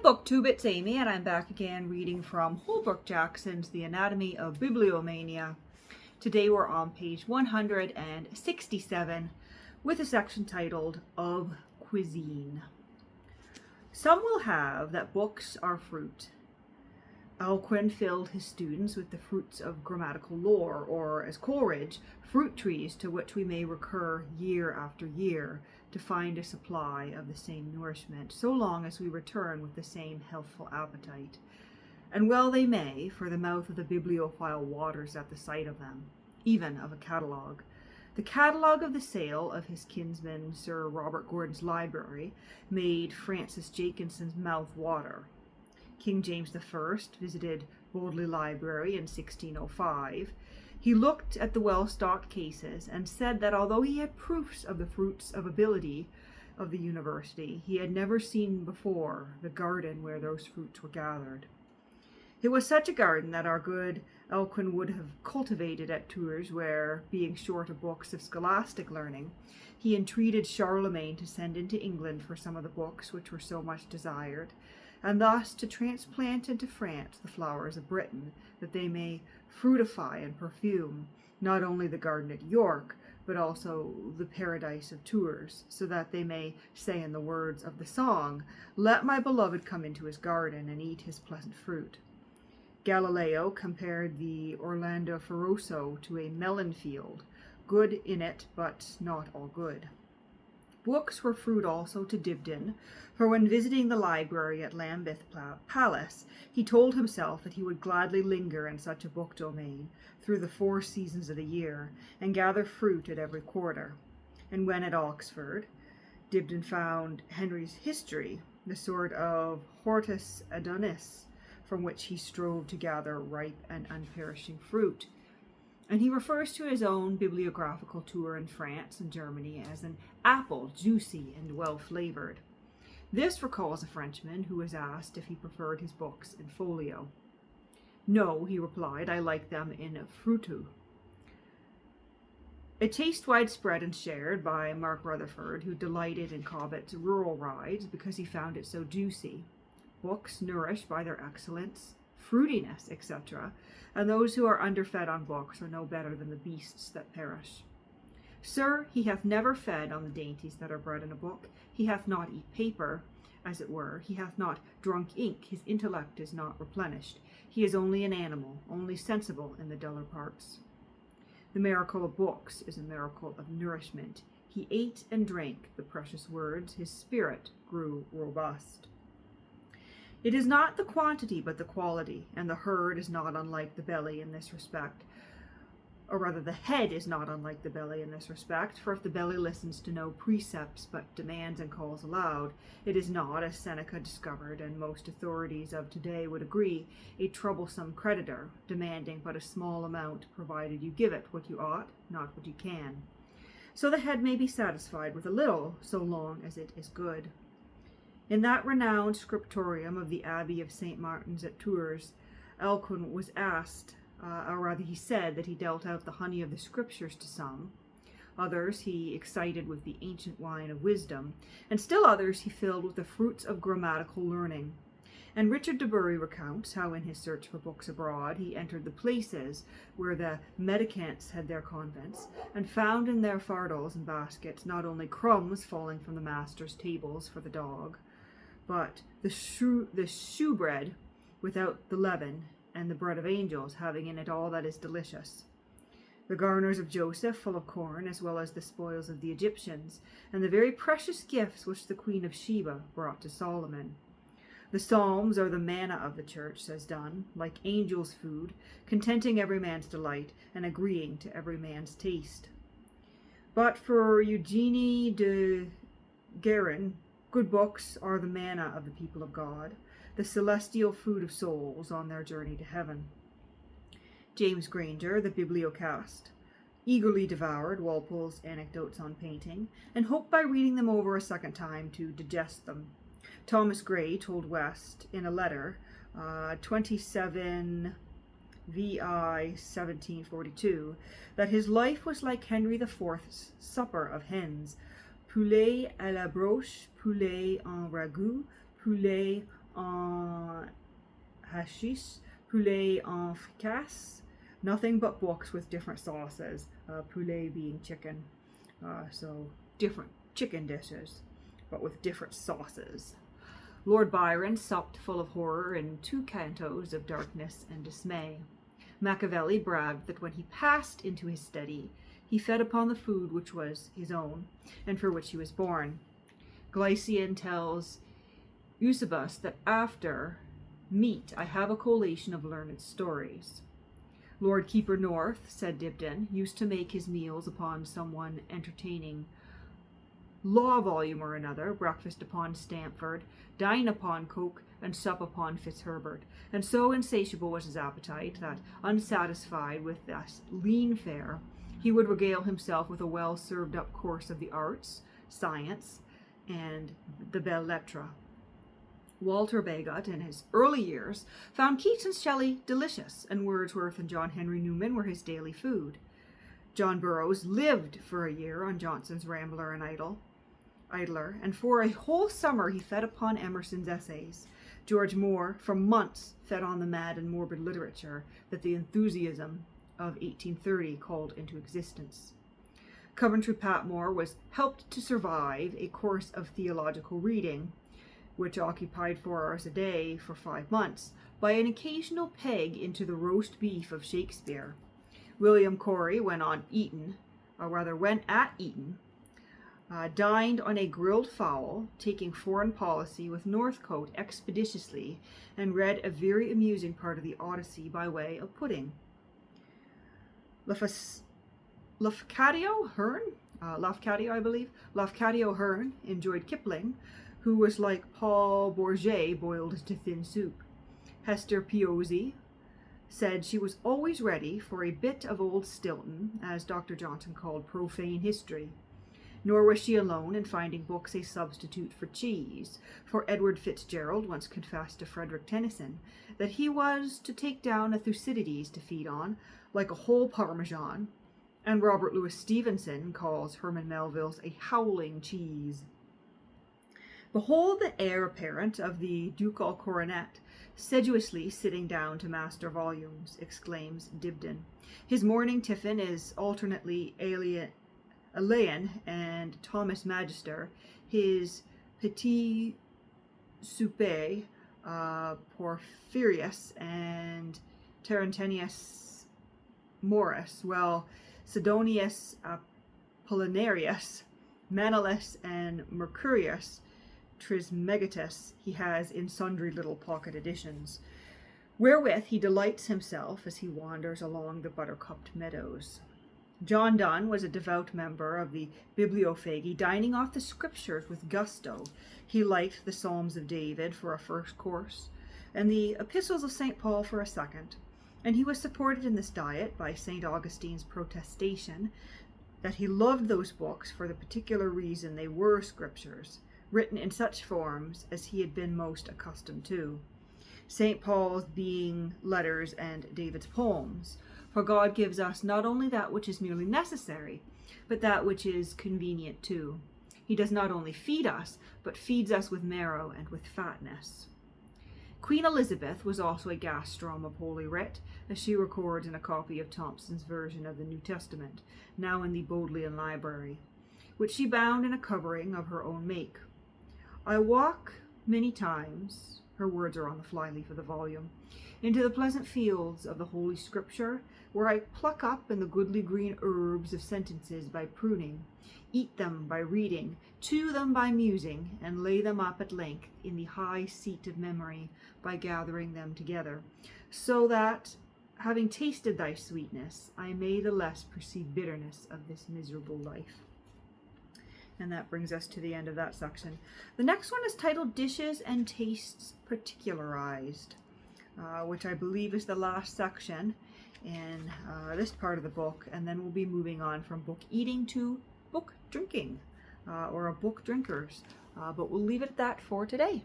Booktube, it's Amy, and I'm back again reading from Holbrook Jackson's The Anatomy of Bibliomania. Today we're on page 167 with a section titled Of Cuisine. Some will have that books are fruit. Alcuin filled his students with the fruits of grammatical lore, or, as Coleridge, fruit trees to which we may recur year after year to find a supply of the same nourishment, so long as we return with the same healthful appetite. And well they may, for the mouth of the bibliophile waters at the sight of them, even of a catalogue. The catalogue of the sale of his kinsman Sir Robert Gordon's library made Francis Jenkinson's mouth water. King James I visited Bodley Library in 1605. He looked at the well-stocked cases and said that although he had proofs of the fruits of ability of the university, he had never seen before the garden where those fruits were gathered. It was such a garden that our good Alcuin would have cultivated at Tours, where, being short of books of scholastic learning, he entreated Charlemagne to send into England for some of the books which were so much desired, and thus to transplant into France the flowers of Britain, that they may fruitify and perfume not only the garden at York, but also the paradise of Tours, so that they may say in the words of the song, "Let my beloved come into his garden and eat his pleasant fruit." Galileo compared the Orlando Foroso to a melon field, good in it, but not all good. Books were fruit also to Dibdin, for when visiting the library at Lambeth Palace, he told himself that he would gladly linger in such a book domain through the 4 seasons of the year, and gather fruit at every quarter. And when at Oxford, Dibdin found Henry's History, the sort of Hortus Adonis, from which he strove to gather ripe and unperishing fruit. And he refers to his own bibliographical tour in France and Germany as an apple, juicy and well-flavored. This recalls a Frenchman who was asked if he preferred his books in folio. "No," he replied, "I like them in frutu." A taste widespread and shared by Mark Rutherford, who delighted in Cobbett's rural rides because he found it so juicy. Books nourished by their excellence, fruitiness, etc., and those who are underfed on books are no better than the beasts that perish. "Sir, he hath never fed on the dainties that are bred in a book. He hath not eat paper, as it were. He hath not drunk ink. His intellect is not replenished. He is only an animal, only sensible in the duller parts. The miracle of books is a miracle of nourishment. He ate and drank the precious words. His spirit grew robust. It is not the quantity but the quality, and the herd is not unlike the belly in this respect. Or rather, the head is not unlike the belly in this respect, for if the belly listens to no precepts but demands and calls aloud, it is not, as Seneca discovered, and most authorities of today would agree, a troublesome creditor, demanding but a small amount, provided you give it what you ought, not what you can. So the head may be satisfied with a little, so long as it is good. In that renowned scriptorium of the Abbey of St. Martin's at Tours, Alcuin was asked, or rather he said that he dealt out the honey of the scriptures to some. Others he excited with the ancient wine of wisdom, and still others he filled with the fruits of grammatical learning. And Richard de Bury recounts how in his search for books abroad he entered the places where the mendicants had their convents, and found in their fardels and baskets not only crumbs falling from the master's tables for the dog, but the shew bread without the leaven, and the bread of angels, having in it all that is delicious. The garners of Joseph, full of corn, as well as the spoils of the Egyptians, and the very precious gifts which the Queen of Sheba brought to Solomon. The Psalms are the manna of the church, says Donne, like angels' food, contenting every man's delight, and agreeing to every man's taste. But for Eugenie de Guerin, good books are the manna of the people of God, the celestial food of souls on their journey to heaven. James Granger, the bibliocast, eagerly devoured Walpole's Anecdotes on Painting, and hoped by reading them over a second time to digest them. Thomas Gray told West in a letter, 27 VI 1742, that his life was like Henry IV's supper of hens, poulet à la broche, poulet en ragoût, poulet en hachis, poulet en fricasse, nothing but books with different sauces, poulet being chicken, so different chicken dishes, but with different sauces. Lord Byron supped full of horror in 2 cantos of darkness and dismay. Machiavelli bragged that when he passed into his study, he fed upon the food which was his own, and for which he was born. Glycian tells Eusebius that after meat I have a collation of learned stories. Lord Keeper North, said Dibdin, used to make his meals upon someone entertaining law volume or another, breakfast upon Stamford, dine upon Coke, and sup upon Fitzherbert. And so insatiable was his appetite that, unsatisfied with this lean fare, he would regale himself with a well served up course of the arts, science, and the belles lettres. Walter Bagott, in his early years, found Keats and Shelley delicious, and Wordsworth and John Henry Newman were his daily food. John Burroughs lived for a year on Johnson's Rambler and Idler, and for a whole summer he fed upon Emerson's essays. George Moore, for months, fed on the mad and morbid literature that the enthusiasm of 1830 called into existence. Coventry Patmore was helped to survive a course of theological reading, which occupied 4 hours a day for 5 months, by an occasional peg into the roast beef of Shakespeare. William Corey went at Eton, dined on a grilled fowl, taking foreign policy with Northcote expeditiously, and read a very amusing part of the Odyssey by way of pudding. Lafcadio Hearn enjoyed Kipling, who was like Paul Bourget boiled to thin soup. Hester Piozzi said she was always ready for a bit of old Stilton, as Dr. Johnson called profane history. Nor was she alone in finding books a substitute for cheese, for Edward Fitzgerald once confessed to Frederick Tennyson that he was to take down a Thucydides to feed on, like a whole Parmesan, and Robert Louis Stevenson calls Herman Melville's a howling cheese. Behold the heir apparent of the ducal coronet, sedulously sitting down to master volumes, exclaims Dibdin. His morning tiffin is alternately Alain and Thomas Magister, his petit souper, Porphyrius and Terentius Morris, while Sidonius Apollinarius, Manlius, and Mercurius Trismegistus he has in sundry little pocket editions, wherewith he delights himself as he wanders along the buttercupped meadows. John Donne was a devout member of the Bibliophagy, dining off the scriptures with gusto. He liked the Psalms of David for a first course, and the Epistles of St. Paul for a second, and he was supported in this diet by St. Augustine's protestation that he loved those books for the particular reason they were scriptures, written in such forms as he had been most accustomed to, St. Paul's being letters and David's poems. For God gives us not only that which is merely necessary, but that which is convenient too. He does not only feed us, but feeds us with marrow and with fatness. Queen Elizabeth was also a gastrom of Holy Writ, as she records in a copy of Thompson's version of the New Testament, now in the Bodleian Library, which she bound in a covering of her own make. I walk many times, her words are on the flyleaf of the volume, into the pleasant fields of the Holy Scripture, where I pluck up in the goodly green herbs of sentences by pruning, eat them by reading, chew them by musing, and lay them up at length in the high seat of memory by gathering them together, so that, having tasted thy sweetness, I may the less perceive bitterness of this miserable life. And that brings us to the end of that section. The next one is titled Dishes and Tastes Particularized, which I believe is the last section in this part of the book, and then we'll be moving on from book eating to book drinking, or a book drinkers, but we'll leave it at that for today.